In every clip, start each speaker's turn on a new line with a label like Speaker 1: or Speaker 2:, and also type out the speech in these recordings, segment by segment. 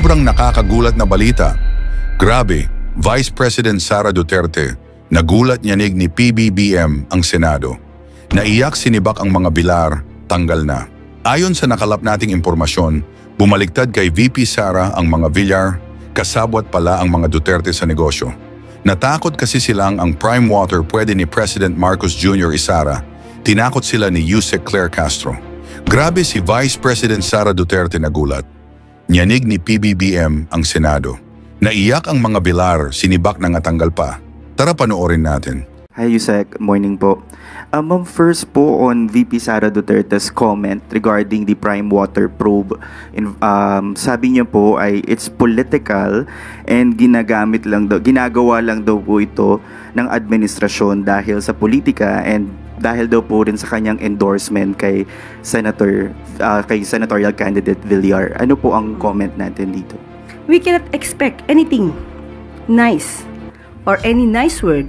Speaker 1: Sobrang nakakagulat na balita. Grabe, Vice President Sara Duterte, nagulat nyanig ni PBBM ang Senado. Naiyak sinibak ang mga bilar, tanggal na. Ayon sa nakalap nating impormasyon, bumaliktad kay VP Sara ang mga Villar, kasabwat pala ang mga Duterte sa negosyo. Natakot kasi silang ang prime water pwede ni President Marcos Jr. Isara, tinakot sila ni Yusek Claire Castro. Grabe si Vice President Sara Duterte nagulat. Nyanig ni PBBM ang Senado. Naiyak ang mga bilar, sinibak na natanggal pa. Tara panoorin natin.
Speaker 2: Hi Yusek, morning po. Ma'am, first po on VP Sara Duterte's comment regarding the prime water probe. Sabi niya po ay it's political and ginagawa lang daw po ito ng administrasyon dahil sa politika and dahil daw po rin sa kanyang endorsement kay senatorial candidate Villar. Ano po ang comment natin dito?
Speaker 3: We cannot expect anything nice or any nice word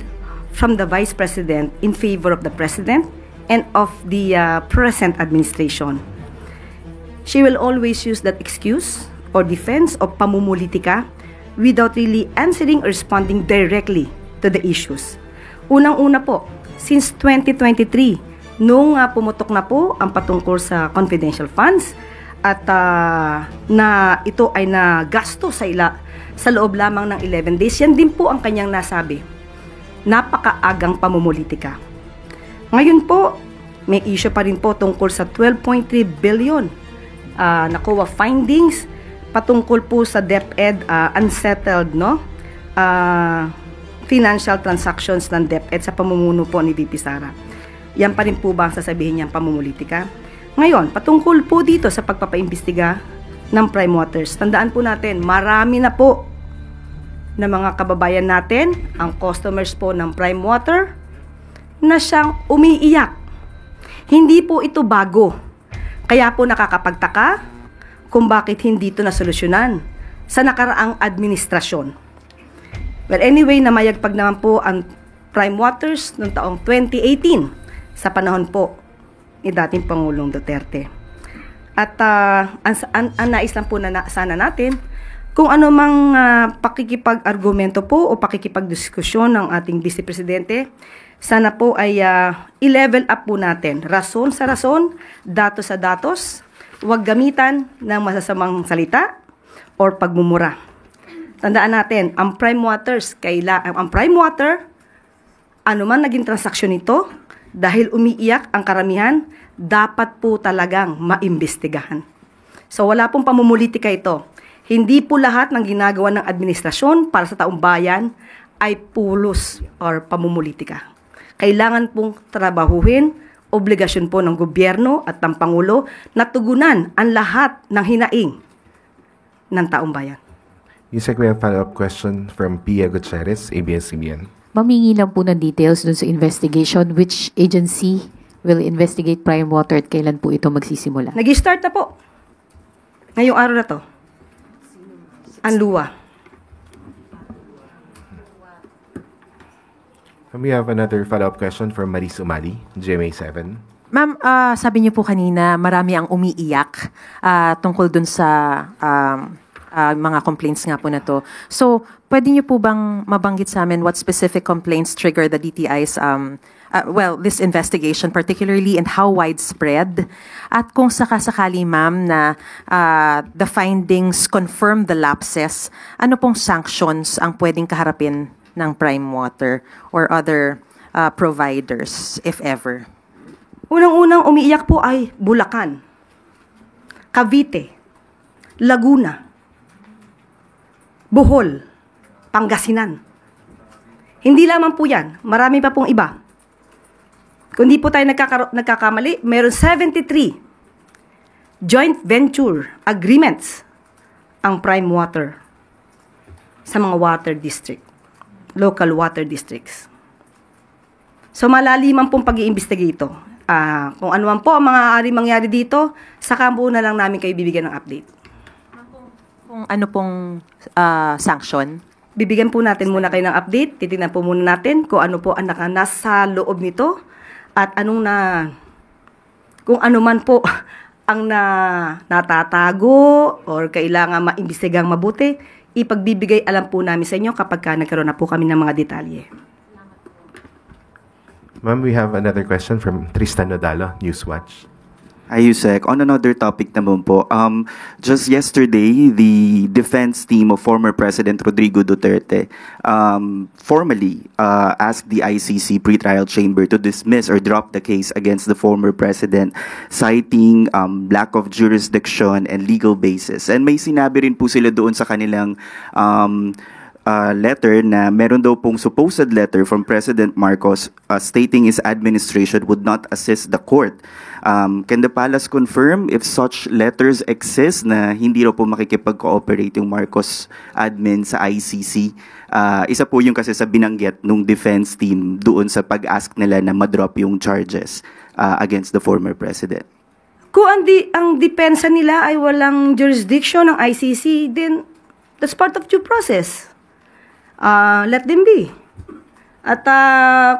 Speaker 3: from the Vice President in favor of the President and of the present administration. She will always use that excuse or defense of pamumulitika without really answering or responding directly to the issues. Unang-una po, since 2023, nung pumutok na po ang patungkol sa confidential funds at na ito ay nagasto sa loob lamang ng 11 days, yan din po ang kanyang nasabi. Napakaagang pamumulitika. Ngayon po, may issue pa rin po tungkol sa 12.3 billion nakuha findings patungkol po sa DepEd unsettled financial transactions ng DepEd sa pamumuno po ni VP Sara. Yan pa rin po ba ang sasabihin niyang pamumulitika? Ngayon, patungkol po dito sa pagpapaimbestiga ng Prime Waters, tandaan po natin, marami na po na mga kababayan natin, ang customers po ng Prime Water, na siyang umiiyak. Hindi po ito bago. Kaya po nakakapagtaka kung bakit hindi ito nasolusyonan sa nakaraang administrasyon. Well, anyway, namayagpag naman po ang Prime Waters noong taong 2018 sa panahon po ni dating Pangulong Duterte. At ang nais lang po na sana natin, kung ano mang pakikipag-argumento po o pakikipag-diskusyon ng ating Vice Presidente, sana po ay i-level up po natin. Rason sa rason, datos sa datos, huwag gamitan ng masasamang salita or pagmumura. Tandaan natin, ang Prime Water, ano man naging transaksyon nito, dahil umiiyak ang karamihan, dapat po talagang maimbestigahan. So wala pong pamumulitika ito. Hindi po lahat ng ginagawa ng administrasyon para sa taong bayan ay pulos or pamumulitika. Kailangan pong trabahuhin, obligasyon po ng gobyerno at ng Pangulo na tugunan ang lahat ng hinaing ng taong bayan.
Speaker 4: Yusek, we have a follow-up question from Pia Gutierrez, ABS-CBN.
Speaker 5: Mamingi lang po ng details dun sa investigation. Which agency will investigate Prime Water at kailan po ito magsisimula?
Speaker 3: Nag-start na po. Ngayong araw na to. Ang luwa.
Speaker 4: We have another follow-up question from Maris Umali, GMA7.
Speaker 6: Ma'am, sabi niyo po kanina, marami ang umiiyak tungkol dun sa mga complaints nga po na to. So, pwede niyo po bang mabanggit sa amin what specific complaints trigger the DTI's, this investigation particularly, and how widespread? At kung sakasakali, ma'am, na the findings confirm the lapses, ano pong sanctions ang pwedeng kaharapin ng Prime Water or other providers, if ever?
Speaker 3: Unang-unang umiiyak po ay Bulacan, Cavite, Laguna, Bohol, Pangasinan. Hindi lamang po yan, marami pa pong iba. Kung di po tayo nagkakamali, meron 73 joint venture agreements ang Prime Water sa mga water district, local water districts. So malaliman pong pag-iimbestiga ito. Kung ano man po ang maaari mangyari dito, saka po na lang namin kayo bibigyan ng update.
Speaker 6: Kung ano pong sanction?
Speaker 3: Bibigyan po natin muna kayo ng update. Titignan po muna natin kung ano po ang nasa loob nito at kung ano man po ang natatago or kailangan maimbestigang mabuti, ipagbibigay alam po namin sa inyo kapag nagkaroon na po kami ng mga detalye.
Speaker 4: Ma'am, we have another question from Tristan Nodalo, Newswatch.
Speaker 2: Ayusek, on another topic naman po, just yesterday, the defense team of former President Rodrigo Duterte formally asked the ICC pretrial chamber to dismiss or drop the case against the former president, citing lack of jurisdiction and legal basis. And may sinabi rin po sila doon sa kanilang letter na meron daw pong supposed letter from President Marcos stating his administration would not assist the court. Can the palace confirm if such letters exist na hindi raw po makikipag-cooperate yung Marcos admin sa ICC? Isa po yung kasi sa binanggit nung defense team doon sa pag-ask nila na ma-drop yung charges against the former president.
Speaker 3: Kung ang depensa nila ay walang jurisdiction ng ICC, then that's part of due process. Let them be. At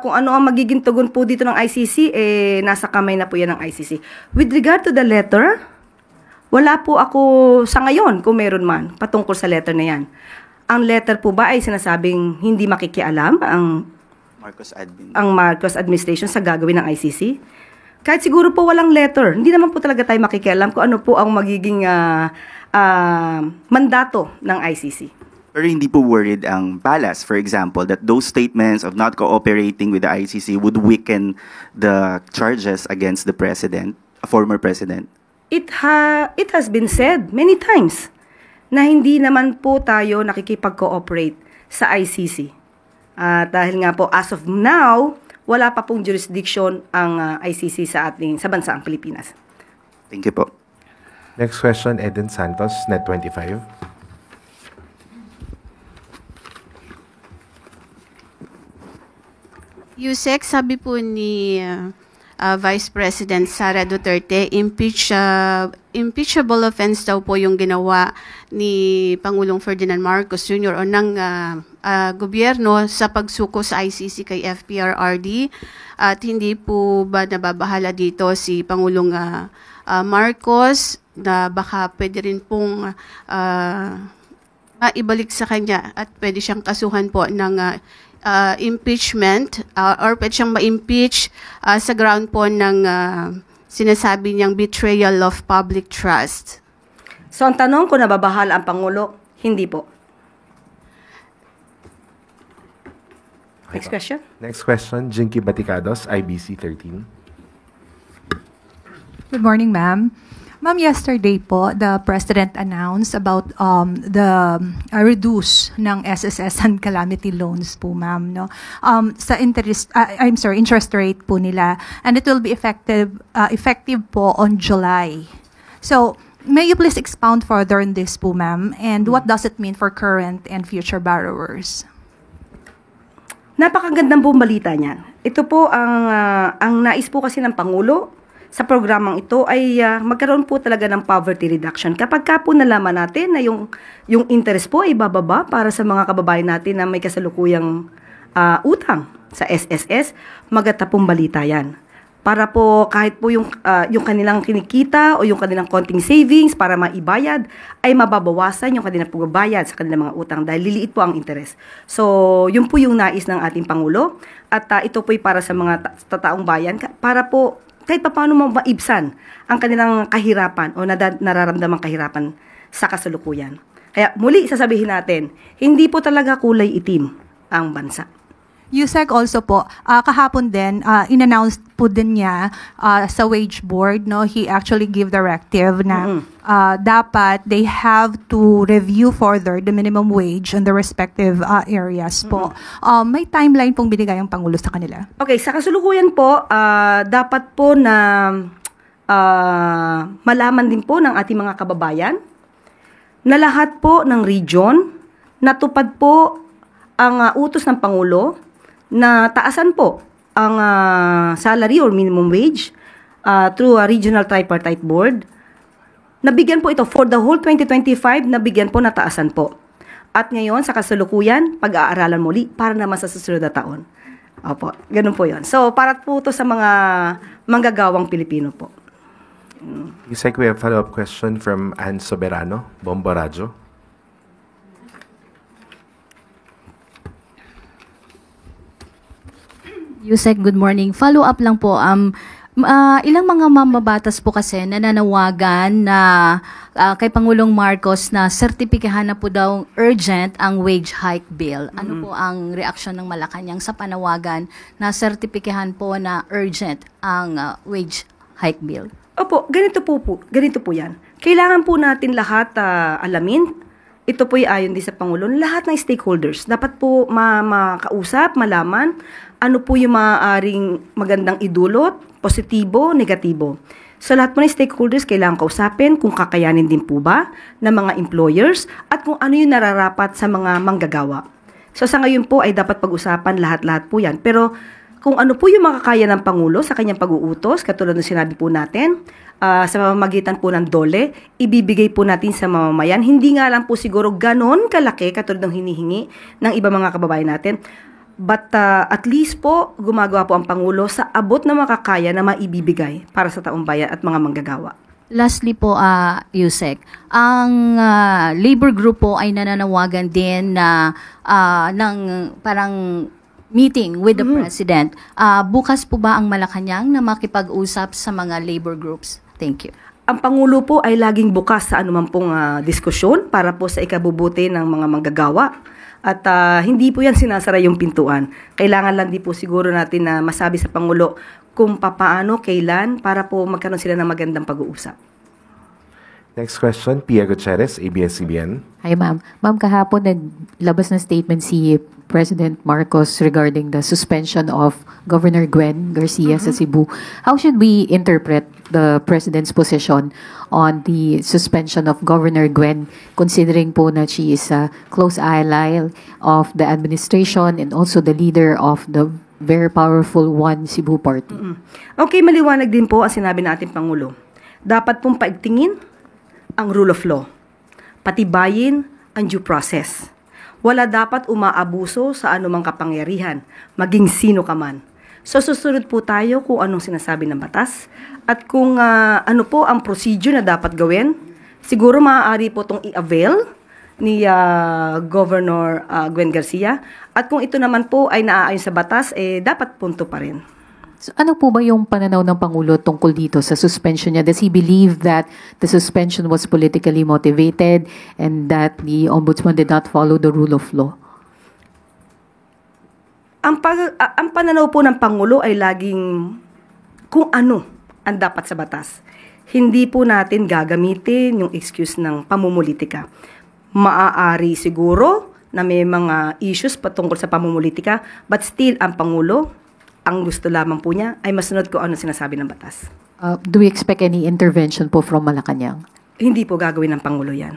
Speaker 3: kung ano ang magiging tugon po dito ng ICC, nasa kamay na po yan ng ICC. With regard to the letter, wala po ako sa ngayon, kung meron man, patungkol sa letter na yan. Ang letter po ba ay sinasabing hindi makikialam ang Marcos administration sa gagawin ng ICC? Kahit siguro po walang letter, hindi naman po talaga tayo makikialam kung ano po ang magiging mandato ng ICC.
Speaker 2: Pero hindi po worried ang palace, for example, that those statements of not cooperating with the ICC would weaken the charges against the president, a former president?
Speaker 3: It has been said many times na hindi naman po tayo nakikipag-cooperate sa ICC. Dahil nga po, as of now, wala pa pong jurisdiction ang ICC sa bansa ang Pilipinas.
Speaker 2: Thank you po.
Speaker 4: Next question, Eden Santos, Net25.
Speaker 7: Yusek, sabi po ni Vice President Sara Duterte, impeachable offense daw po yung ginawa ni Pangulong Ferdinand Marcos Jr. o ng gobyerno sa pagsuko sa ICC kay FPRRD. At hindi po ba nababahala dito si Pangulong Marcos na baka pwede rin pong maibalik sa kanya at pwede siyang kasuhan po ng impeachment or pwede siyang ma-impeach sa ground po ng sinasabi niyang betrayal of public trust.
Speaker 3: So ang tanong kung nababahala ang Pangulo, hindi po. Next question.
Speaker 4: Next question, Jinky Baticados, IBC 13.
Speaker 8: Good morning, ma'am. Ma'am, yesterday po, the President announced about the reduce ng SSS and calamity loans po, ma'am, no? Sa interest rate po nila, and it will be effective po on July. So, may you please expound further on this po, ma'am, and what does it mean for current and future borrowers?
Speaker 3: Napakagandang pong balita niyan. Ito po ang nais po kasi ng Pangulo sa programang ito ay magkaroon po talaga ng poverty reduction. Kapag ka po nalaman natin na yung interest po ay bababa para sa mga kababayan natin na may kasalukuyang utang sa SSS, maganda pong balita yan. Para po kahit po yung kanilang kinikita o yung kanilang konting savings para maibayad, ay mababawasan yung kanilang pagbabayad sa kanilang mga utang dahil liliit po ang interest. So, yun po yung nais ng ating Pangulo. At ito po ay para sa mga taong bayan, para po kahit pa paano maibsan ang kanilang kahirapan o nararamdamang kahirapan sa kasalukuyan. Kaya muli sasabihin natin, hindi po talaga kulay itim ang bansa.
Speaker 8: Yusek also po, kahapon din, in-announce po din niya sa wage board, no, he actually gave directive na dapat they have to review further the minimum wage in the respective areas po. May timeline pong binigay ang Pangulo sa kanila. Okay,
Speaker 3: sa kasalukuyan po, dapat po na malaman din po ng ating mga kababayan na lahat po ng region natupad po ang utos ng Pangulo na taasan po ang salary or minimum wage through a regional tripartite board. Nabigyan po ito for the whole 2025, nabigyan po na taasan po. At ngayon, sa kasalukuyan, pag-aaralan muli para naman sa susunod na taon. Opo, ganun po yon. So, para po ito sa mga manggagawang Pilipino po.
Speaker 4: Yusek, we have a follow-up question from Ann Soberano, Bombo Radyo.
Speaker 9: Yusek, good morning. Follow-up lang po. Ilang mga mamabatas po kasi nananawagan na kay Pangulong Marcos na sertipikahan na po daw urgent ang wage hike bill. Ano po ang reaksyon ng Malacanang sa panawagan na sertipikahan po na urgent ang wage hike bill?
Speaker 3: Opo, ganito po yan. Kailangan po natin lahat alamin. Ito po ayon din sa Pangulo, lahat ng stakeholders. Dapat po makausap, malaman ano po yung maaaring magandang idulot, positibo, negatibo. So lahat po ng stakeholders kailangan kausapin kung kakayanin din po ba ng mga employers at kung ano yung nararapat sa mga manggagawa. So sa ngayon po ay dapat pag-usapan lahat-lahat po yan. Pero kung ano po yung makakaya ng Pangulo sa kanyang pag-uutos, katulad ng sinabi po natin, sa pamamagitan po ng DOLE, ibibigay po natin sa mamamayan. Hindi nga lang po siguro ganon kalaki katulad ng hinihingi ng iba mga kababayan natin. But at least po, gumagawa po ang Pangulo sa abot na makakaya na maibibigay para sa taong bayan at mga manggagawa.
Speaker 9: Lastly po, Yusek, ang labor group po ay nananawagan din na ng parang meeting with the President. Bukas po ba ang Malacanang na makipag-usap sa mga labor groups? Thank you.
Speaker 3: Ang Pangulo po ay laging bukas sa anuman pong diskusyon para po sa ikabubuti ng mga manggagawa. At hindi po yan sinasara yung pintuan. Kailangan lang di po siguro natin na masabi sa Pangulo kung papaano, kailan, para po magkaroon sila ng magandang pag-uusap.
Speaker 4: Next question, Pia Gutierrez, ABS-CBN.
Speaker 5: Hi, ma'am. Ma'am, kahapon naglabas ng statement si President Marcos regarding the suspension of Governor Gwen Garcia sa Cebu. How should we interpret the President's position on the suspension of Governor Gwen, considering po na she is a close ally of the administration and also the leader of the very powerful One Cebu Party?
Speaker 3: Okay, maliwanag din po ang sinabi ng ating Pangulo. Dapat pong paigtingin ang rule of law. Patibayin ang due process. Wala dapat umaabuso sa anumang kapangyarihan, maging sino ka man. So susunod po tayo kung anong sinasabi ng batas at kung ano po ang procedure na dapat gawin. Siguro maaari po itong i-avail ni Governor Gwen Garcia at kung ito naman po ay naaayon sa batas, dapat punto pa rin.
Speaker 5: So, ano po ba yung pananaw ng Pangulo tungkol dito sa suspension niya? Does he believe that the suspension was politically motivated and that the Ombudsman did not follow the rule of law?
Speaker 3: Ang pananaw po ng Pangulo ay laging kung ano ang dapat sa batas. Hindi po natin gagamitin yung excuse ng pamumulitika. Maaari siguro na may mga issues patungkol sa pamumulitika, but still ang Pangulo, ang gusto lamang po niya ay masunod kung ano sinasabi ng batas.
Speaker 5: Do we expect any intervention po from Malacanang?
Speaker 3: Hindi po gagawin ng Pangulo yan.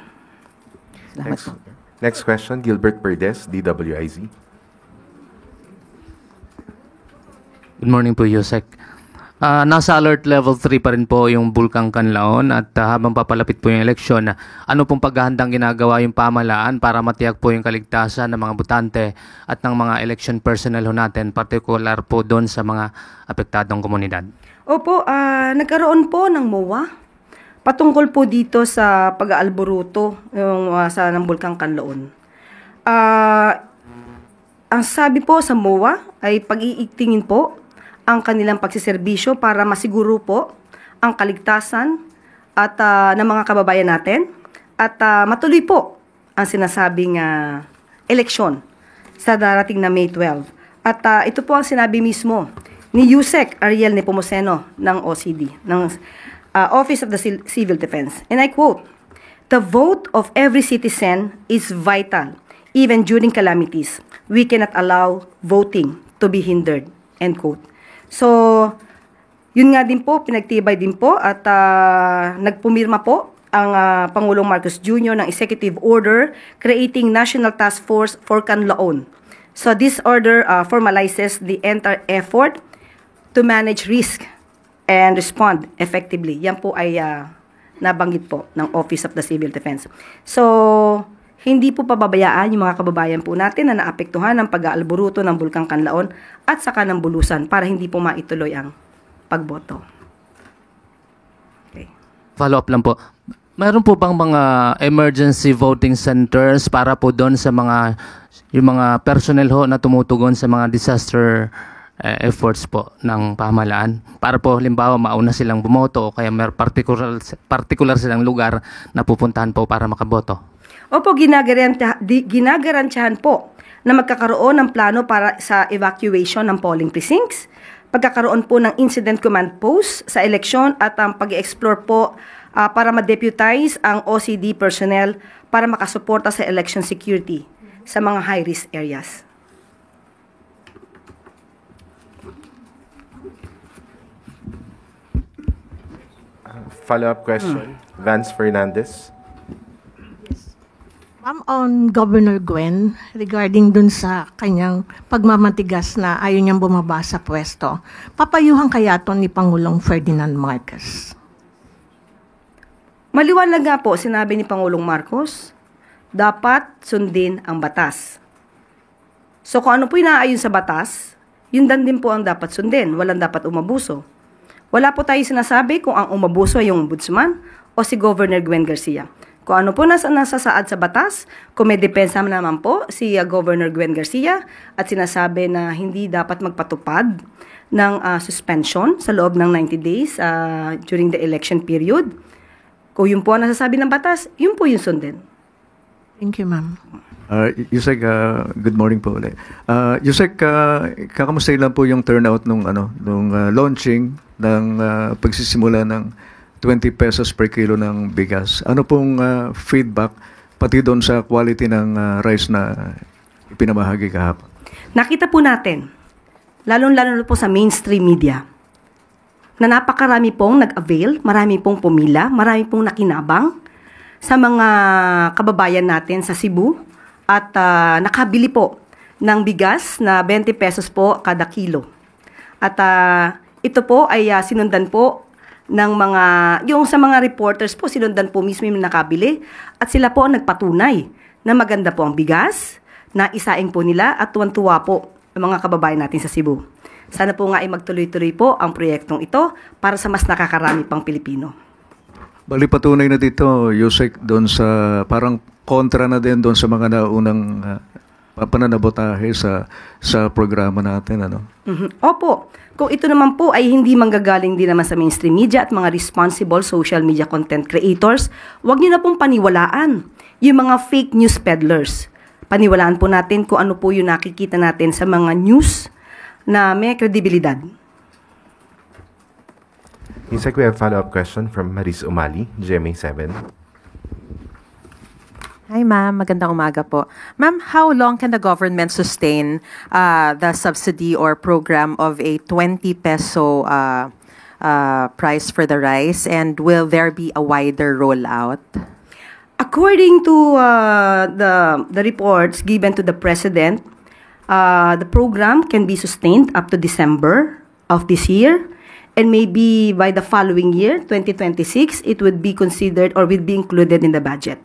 Speaker 5: Salamat po.
Speaker 4: Next question, Gilbert Perdes, DWIZ.
Speaker 10: Good morning po, Yusek. Nasa alert level 3 pa rin po yung Bulkang Kanlaon at habang papalapit po yung eleksyon, ano pong paghahandang ginagawa yung pamahalaan para matiyak po yung kaligtasan ng mga botante at ng mga election personnel ho natin, particular po doon sa mga apektadong komunidad? Opo,
Speaker 3: nagkaroon po ng MOA patungkol po dito sa pag-aalboruto sa ng Bulkang Kanlaon. Ang sabi po sa MOA ay pag-iigtingin po ang kanilang pagsiserbisyo para masiguro po ang kaligtasan at ng mga kababayan natin at matuloy po ang sinasabing eleksyon sa darating na May 12. At ito po ang sinabi mismo ni Yusek Ariel Nepomuceno ng OCD, ng Office of the Civil Defense. And I quote, "The vote of every citizen is vital. Even during calamities, we cannot allow voting to be hindered." End quote. So, yun nga din po, pinagtibay din po at nagpumirma po ang Pangulong Marcos Jr. ng Executive Order creating National Task Force for Kanlaon. So, this order formalizes the entire effort to manage risk and respond effectively. Yan po ay nabanggit po ng Office of the Civil Defense. So, hindi po pababayaan yung mga kababayan po natin na naapektuhan ng pag-aalboruto ng Bulkang Kanlaon at saka ng Bulusan para hindi po maituloy ang pagboto. Okay.
Speaker 10: Follow-up lang po. Mayroon po bang mga emergency voting centers para po doon sa yung mga personnel ho na tumutugon sa mga disaster efforts po ng pamahalaan? Para po halimbawa mauna silang bumoto o kaya may particular silang lugar na pupuntahan po para makaboto?
Speaker 3: Opo, ginagarantiyahan po na magkakaroon ng plano para sa evacuation ng polling precincts, pagkakaroon po ng incident command post sa eleksyon at ang pag-explore po para ma-deputize ang OCD personnel para makasuporta sa election security sa mga high-risk areas.
Speaker 4: Follow-up question, Vance Fernandez.
Speaker 11: Ma'am, on Governor Gwen, regarding dun sa kanyang pagmamatigas na ayaw niyang bumaba sa pwesto, papayuhan kaya to ni Pangulong Ferdinand Marcos?
Speaker 3: Maliwanag nga po, sinabi ni Pangulong Marcos, dapat sundin ang batas. So kung ano po inaayon sa batas, yun din po ang dapat sundin. Walang dapat umabuso. Wala po tayo sinasabi kung ang umabuso ay yung ombudsman o si Governor Gwen Garcia. Kung ano po nasasaad sa batas, kung may depensa naman po si Governor Gwen Garcia at sinasabi na hindi dapat magpatupad ng suspension sa loob ng 90 days during the election period, kung yun po ang nasasabi ng batas, yun po yung sundin.
Speaker 11: Thank you, ma'am.
Speaker 12: Yusek, good morning po ulit. Yusek, kakamustahin lang po yung turnout nung launching ng pagsisimula ng 20 pesos per kilo ng bigas. Ano pong feedback pati doon sa quality ng rice na ipinamahagi kahapon?
Speaker 3: Nakita po natin, lalong-lalo po sa mainstream media, na napakarami pong nag-avail, marami pong pumila, marami pong nakinabang sa mga kababayan natin sa Cebu at nakabili po ng bigas na 20 pesos po kada kilo. At ito po ay sinundan po ng yung sa mga reporters po, sinundan po mismo yung nakabili at sila po ang nagpatunay na maganda po ang bigas, na isaing po nila at tuwan-tuwa po ang mga kababayan natin sa Cebu. Sana po nga ay magtuloy-tuloy po ang proyektong ito para sa mas nakakarami pang Pilipino.
Speaker 12: Bali patunay na dito, Yusek, doon sa parang kontra na din doon sa mga naunang pananabotahe sa programa natin, ano?
Speaker 3: Opo. Kung ito naman po ay hindi manggagaling din naman sa mainstream media at mga responsible social media content creators, huwag niyo na pong paniwalaan yung mga fake news peddlers. Paniwalaan po natin kung ano po yung nakikita natin sa mga news na may kredibilidad.
Speaker 4: Yusek, we have follow-up question from Maris Umali, GMA 7.
Speaker 6: Hi ma'am, magandang umaga po. Ma'am, how long can the government sustain the subsidy or program of a 20 peso price for the rice, and will there be a wider rollout?
Speaker 3: According to the reports given to the President, the program can be sustained up to December of this year, and maybe by the following year, 2026, it would be considered or will be included in the budget.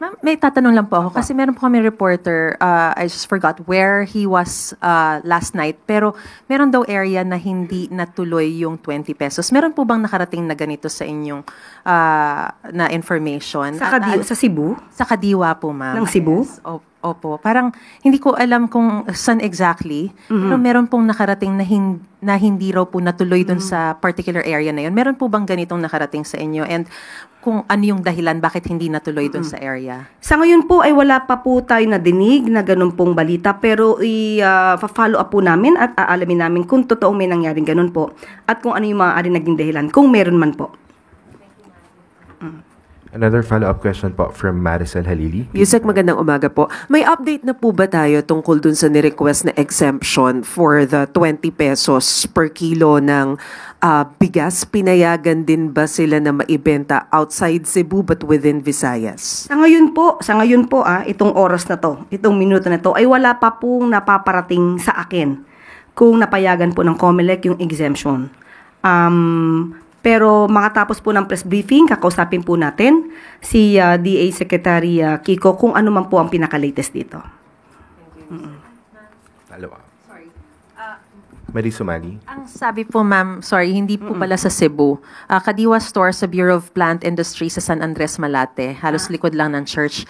Speaker 6: Ma'am, may tatanong lang po ako kasi meron po kami reporter, I just forgot where he was last night, pero meron daw area na hindi natuloy yung 20 pesos. Meron po bang nakarating na ganito sa inyong na information?
Speaker 3: Sa Cebu?
Speaker 6: Sa Kadiwa po, ma'am.
Speaker 3: Ng Cebu?
Speaker 6: Yes. Opo. Parang hindi ko alam kung saan exactly, pero meron pong nakarating na hindi raw po natuloy dun sa particular area na yun. Meron po bang ganitong nakarating sa inyo? And kung ano yung dahilan, bakit hindi natuloy dun sa area?
Speaker 3: Sa ngayon po ay wala pa po tayo nadinig na ganun pong balita, pero i-follow up po namin at aalamin namin kung totoong may nangyaring ganun po at kung ano yung maaaring naging dahilan, kung meron man po.
Speaker 4: Another follow-up question po from Maricel Halili.
Speaker 13: Yusek, magandang umaga po. May update na po ba tayo tungkol dun sa nirequest na exemption for the 20 pesos per kilo ng bigas? Pinayagan din ba sila na maibenta outside Cebu but within Visayas?
Speaker 3: Sa ngayon po, itong oras na to, itong minuto na to, ay wala pa pong napaparating sa akin kung napayagan po ng COMELEC yung exemption. Pero makatapos po ng press briefing, kakausapin po natin si DA Secretary Kiko kung ano man po ang pinaka-latest dito.
Speaker 4: Follow-up.
Speaker 6: Sorry.
Speaker 4: Mary Sumali.
Speaker 6: Ang sabi po ma'am, sorry, hindi po pala sa Cebu. Kadiwa Store sa Bureau of Plant Industry sa San Andres, Malate. Halos likod lang ng church.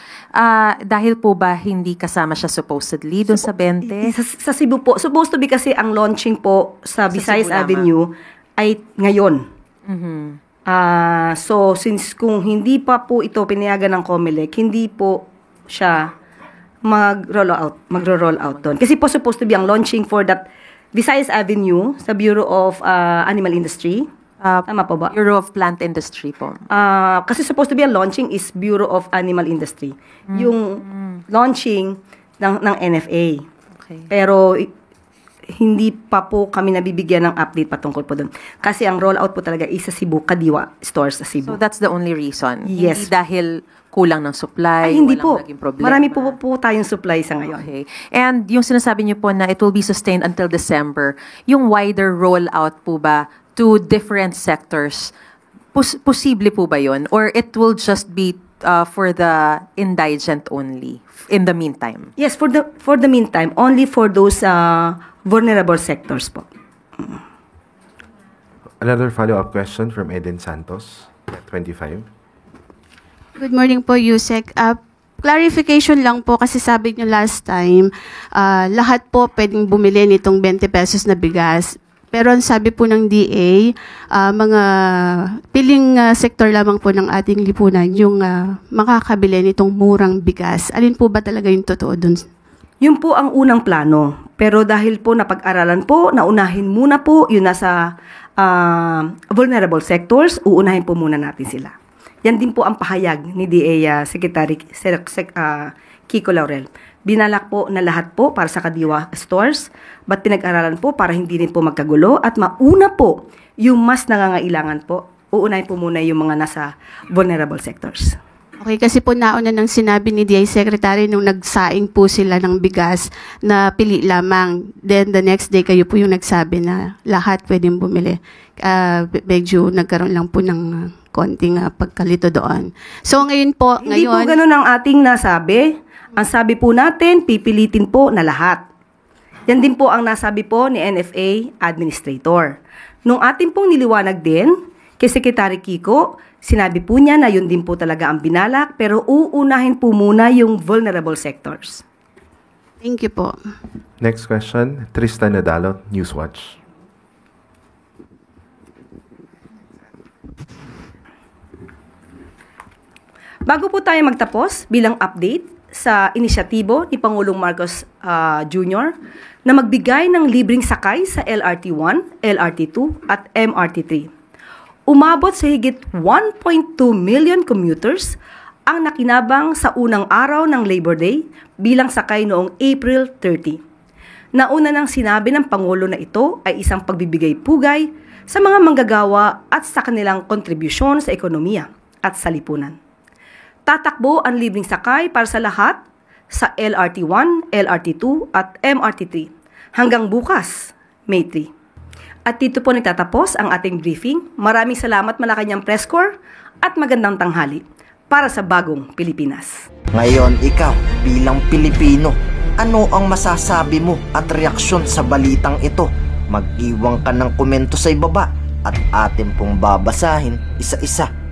Speaker 6: Dahil po ba hindi kasama siya supposedly doon sa 20?
Speaker 3: Sa Cebu po, supposed to be kasi ang launching po sa Visayas
Speaker 6: Cebu
Speaker 3: Avenue ay ngayon.
Speaker 6: Mhm.
Speaker 3: So, since kung hindi pa po ito pinayagan ng COMELEC, hindi po siya magro-roll out doon. Kasi po supposed to be ang launching for that Visayas Avenue sa Bureau of Animal Industry. Tama po ba?
Speaker 6: Bureau of Plant Industry po.
Speaker 3: Kasi supposed to be ang launching is Bureau of Animal Industry. Yung launching ng NFA.
Speaker 6: Okay.
Speaker 3: Pero hindi pa po kami nabibigyan ng update patungkol po doon. Kasi ang rollout po talaga is sa Cebu, Kadiwa Store sa Cebu.
Speaker 6: So that's the only reason?
Speaker 3: Yes.
Speaker 6: Hindi dahil kulang ng supply,
Speaker 3: Ay, hindi
Speaker 6: walang
Speaker 3: po.
Speaker 6: naging problema?
Speaker 3: Marami po tayong supply sa ngayon.
Speaker 6: Okay. And yung sinasabi niyo po na it will be sustained until December, yung wider rollout po ba to different sectors, posible po ba yun? Or it will just be for the indigent only in the meantime?
Speaker 3: Yes, for the meantime, only for those vulnerable sectors po.
Speaker 4: Another follow-up question from Eden Santos, 25.
Speaker 7: Good morning po, Yusek. Clarification lang po kasi sabi niyo last time, lahat po pwedeng bumili nitong 20 pesos na bigas. Pero ang sabi po ng DA, mga piling sektor lamang po ng ating lipunan yung makakabili nitong murang bigas. Alin po ba talaga yung totoo dun?
Speaker 3: Yun po ang unang plano. Pero dahil po napag-aralan po, naunahin muna po yung nasa vulnerable sectors, uunahin po muna natin sila. Yan din po ang pahayag ni DA Secretary Kiko Laurel. Binalak po na lahat po para sa Kadiwa stores, but pinag-aralan po para hindi rin po magkagulo at mauna po yung mas nangangailangan po. Uunahin po muna yung mga nasa vulnerable sectors.
Speaker 7: Okay, kasi po nauna nang sinabi ni DA Secretary nung nagsaing po sila ng bigas na pili lamang. Then the next day kayo po yung nagsabi na lahat pwedeng bumili. Medyo nagkaroon lang po ng konting pagkalito doon. So ngayon po,
Speaker 3: Hindi po ganun ang ating nasabi. Ang sabi po natin, pipilitin po na lahat. Yan din po ang nasabi po ni NFA Administrator. Nung ating pong niliwanag din kay Secretary Kiko, sinabi po niya na yun din po talaga ang binalak, pero uunahin po muna yung vulnerable sectors.
Speaker 7: Thank you po.
Speaker 4: Next question, Tristan Nadalo, Newswatch.
Speaker 3: Bago po tayo magtapos, bilang update sa inisyatibo ni Pangulong Marcos Jr. na magbigay ng libreng sakay sa LRT1, LRT2 at MRT3. Umabot sa higit 1.2 million commuters ang nakinabang sa unang araw ng Labor Day bilang sakay noong April 30. Nauna nang sinabi ng Pangulo na ito ay isang pagbibigay pugay sa mga manggagawa at sa kanilang kontribusyon sa ekonomiya at sa lipunan. Tatakbo ang libreng sakay para sa lahat sa LRT1, LRT2 at MRT3 hanggang bukas, May 3. At dito po nagtatapos ang ating briefing. Maraming salamat Malacanang Press Corps at magandang tanghali para sa bagong Pilipinas.
Speaker 14: Ngayon ikaw bilang Pilipino, ano ang masasabi mo at reaksyon sa balitang ito? Mag-iwan ka ng komento sa ibaba at atin pong babasahin isa-isa.